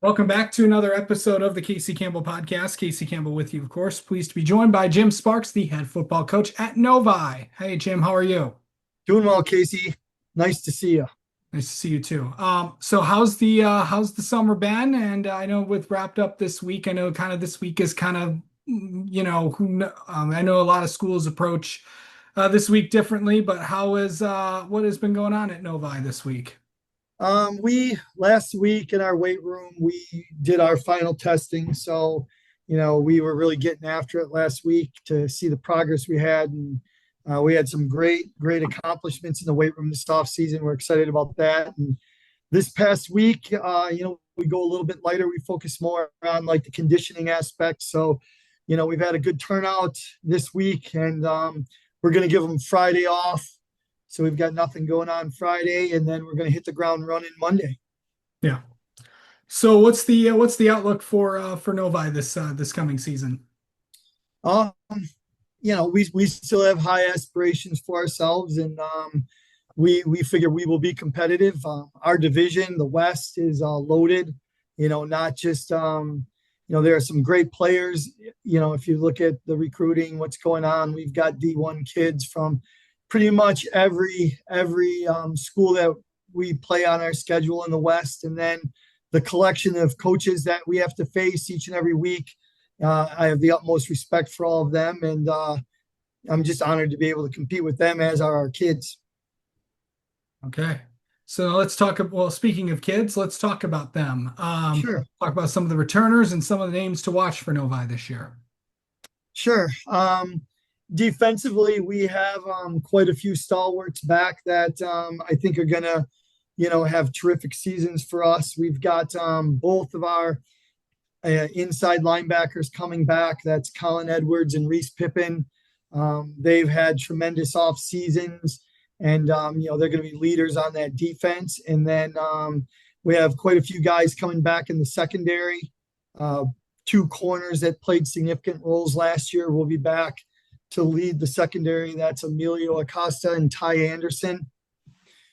Welcome back to another episode of the Casey Campbell Podcast. Casey Campbell with you, of course. Pleased to be joined by Jim Sparks, the head football coach at Novi. Hey, Jim, how are you? Doing well, Casey. Nice to see you. Nice to see you too. So how's the summer been? And I know with wrapped up this week, I know kind of this week is kind of I know a lot of schools approach this week differently, but how is what has been going on at Novi this week? We last week in our weight room, we did our final testing. So, we were really getting after it last week to see the progress we had. And we had some great accomplishments in the weight room this off season. We're excited about that. And this past week, we go a little bit lighter. We focus more on like the conditioning aspect. So, we've had a good turnout this week and we're going to give them Friday off. So we've got nothing going on Friday, and then we're going to hit the ground running Monday. Yeah. So what's the outlook for Novi this coming season? Um, we still have high aspirations for ourselves, and we figure we will be competitive. Our division, the West, is loaded. Not just there are some great players. If you look at the recruiting, what's going on, we've got D1 kids from pretty much every school that we play on our schedule in the West, and then the collection of coaches that we have to face each and every week. I have the utmost respect for all of them, and I'm just honored to be able to compete with them, as are our kids. Okay. So let's talk. Well, speaking of kids, let's talk about them. Sure, Talk about some of the returners and some of the names to watch for Novi this year. sure. Defensively, we have quite a few stalwarts back that I think are gonna, have terrific seasons for us. We've got both of our inside linebackers coming back. That's Colin Edwards and Reese Pippin. They've had tremendous off seasons, and they're going to be leaders on that defense. And then we have quite a few guys coming back in the secondary. Two corners that played significant roles last year will be back to lead the secondary. That's Emilio Acosta and Ty Anderson.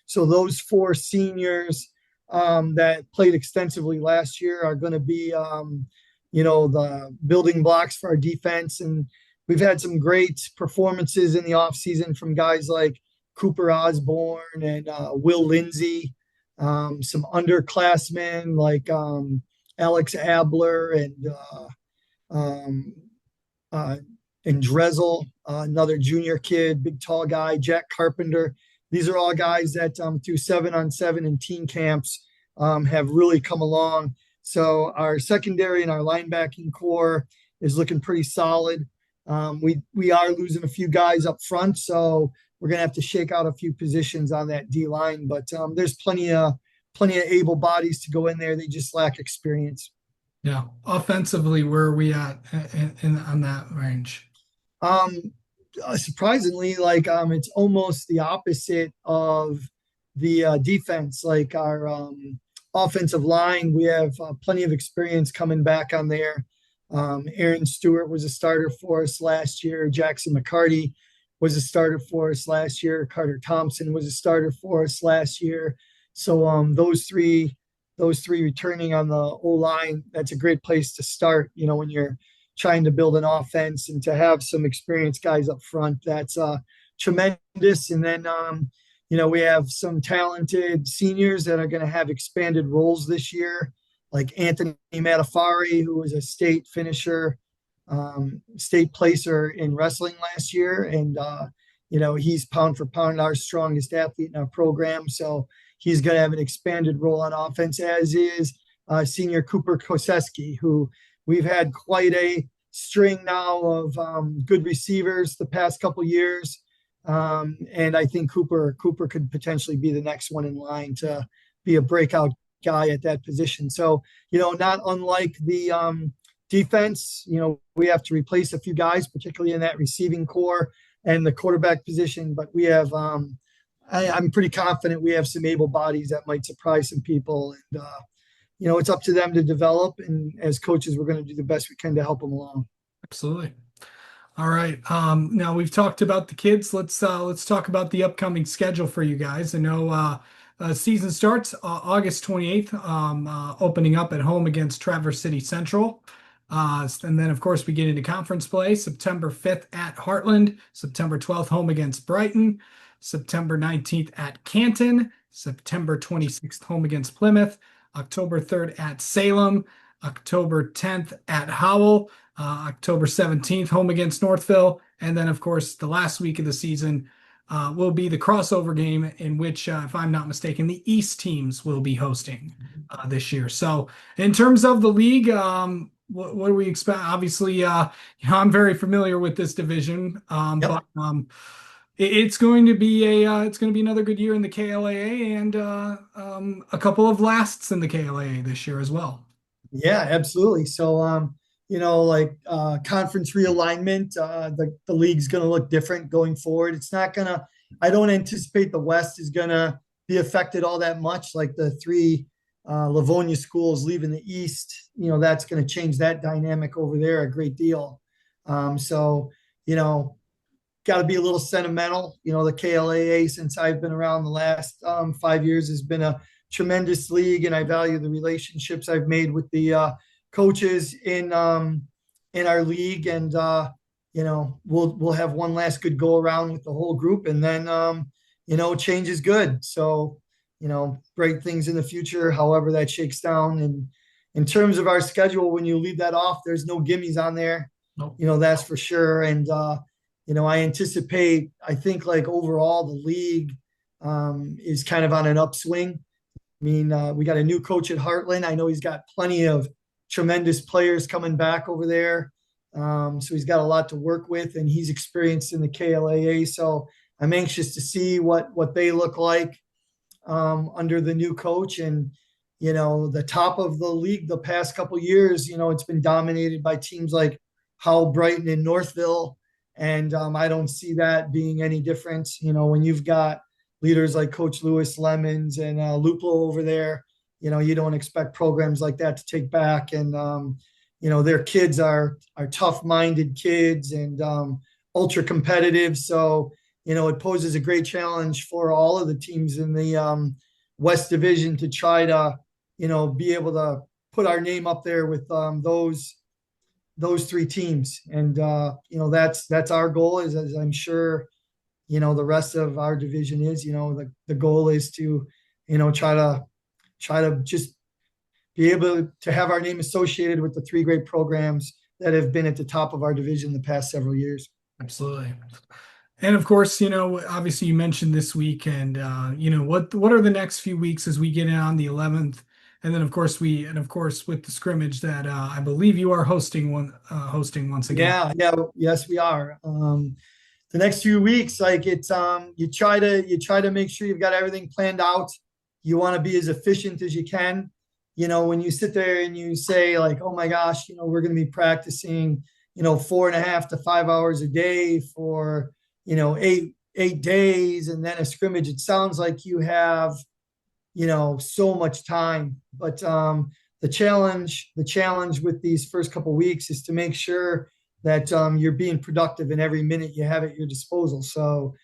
So those four seniors that played extensively last year are going to be, the building blocks for our defense. And we've had some great performances in the offseason from guys like Cooper Osborne and Will Lindsay, some underclassmen like Alex Abler and Dressel, another junior kid, big tall guy, Jack Carpenter. These are all guys that through 7-on-7 and teen camps have really come along. So our secondary and our linebacking core is looking pretty solid. We are losing a few guys up front, so we're gonna have to shake out a few positions on that D line. But there's plenty of able bodies to go in there. They just lack experience. Yeah. Offensively, where are we at on that range? Um, Surprisingly, like it's almost the opposite of the defense. Like our offensive line, we have plenty of experience coming back on there. Aaron Stewart was a starter for us last year. Jackson McCarty was a starter for us last year. Carter Thompson was a starter for us last year. So those three returning on the O line, that's a great place to start. When you're trying to build an offense, and to have some experienced guys up front, that's tremendous. And then we have some talented seniors that are going to have expanded roles this year, like Anthony Matafari, who was a state finisher, state placer in wrestling last year, and he's pound for pound our strongest athlete in our program. So he's going to have an expanded role on offense, as is senior Cooper Koseski, who we've had quite a string now of good receivers the past couple years. And I think Cooper could potentially be the next one in line to be a breakout guy at that position. So, not unlike the defense, we have to replace a few guys, particularly in that receiving core and the quarterback position. But we have, I'm pretty confident we have some able bodies that might surprise some people. And, it's up to them to develop. And as coaches, we're going to do the best we can to help them along. Absolutely. All right. Now we've talked about the kids. Let's talk about the upcoming schedule for you guys. I know Season starts August 28th, opening up at home against Traverse City Central. And then, of course, we get into conference play September 5th at Heartland, September 12th home against Brighton, September 19th at Canton, September 26th home against Plymouth, October 3rd at Salem, October 10th at Howell, October 17th home against Northville, and then, of course, the last week of the season will be the crossover game in which, if I'm not mistaken, the East teams will be hosting this year. So, in terms of the league, what do we expect? Obviously, I'm very familiar with this division, Yep. but it's going to be another good year in the KLAA and a couple of lasts in the KLAA this year as well. Yeah, absolutely. So, conference realignment, the league's going to look different going forward. It's not going to, I don't anticipate the West is going to be affected all that much. Like the three Livonia schools leaving the East, that's going to change that dynamic over there a great deal. So, got to be a little sentimental. The KLAA, since I've been around the last 5 years, has been a tremendous league, and I value the relationships I've made with the coaches in our league. And we'll have one last good go around with the whole group, and then change is good. So great things in the future, however that shakes down. And in terms of our schedule, when you leave that off, there's no gimmies on there. Nope. That's for sure. And I anticipate, I think like overall the league is kind of on an upswing. I mean, we got a new coach at Heartland. I know he's got plenty of tremendous players coming back over there. So he's got a lot to work with, and he's experienced in the KLAA. So I'm anxious to see what they look like under the new coach. And, the top of the league the past couple of years, it's been dominated by teams like Howell, Brighton, and Northville. And I don't see that being any different. When you've got leaders like Coach Lewis Lemons and Luplo over there, you don't expect programs like that to take back. And their kids are tough-minded kids and ultra competitive. So it poses a great challenge for all of the teams in the West Division to try to be able to put our name up there with those three teams. And that's our goal, is, as I'm sure the rest of our division is. The goal is to try to just be able to have our name associated with the three great programs that have been at the top of our division the past several years. Absolutely. And of course, obviously you mentioned this week, and what are the next few weeks as we get in on the 11th, and then of course with the scrimmage that I believe you are hosting once again. Yes, we are. The next few weeks, like it's you try to make sure you've got everything planned out. You want to be as efficient as you can. When you sit there and you say like, oh my gosh, we're going to be practicing 4.5 to 5 hours a day for 8 days, and then a scrimmage, it sounds like you have so much time. But the challenge with these first couple of weeks is to make sure that you're being productive in every minute you have at your disposal. So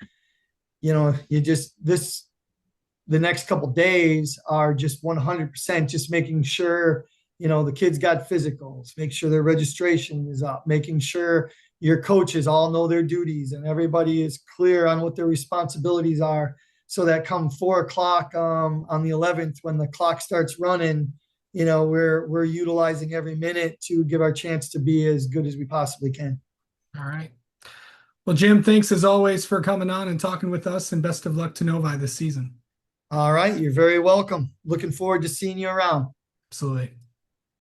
the next couple of days are just 100% just making sure the kids got physicals, make sure their registration is up, making sure your coaches all know their duties and everybody is clear on what their responsibilities are, so that come 4 o'clock on the 11th, when the clock starts running, we're utilizing every minute to give our chance to be as good as we possibly can. All right. Well, Jim, thanks as always for coming on and talking with us, and best of luck to Novi this season. All right. You're very welcome. Looking forward to seeing you around. Absolutely.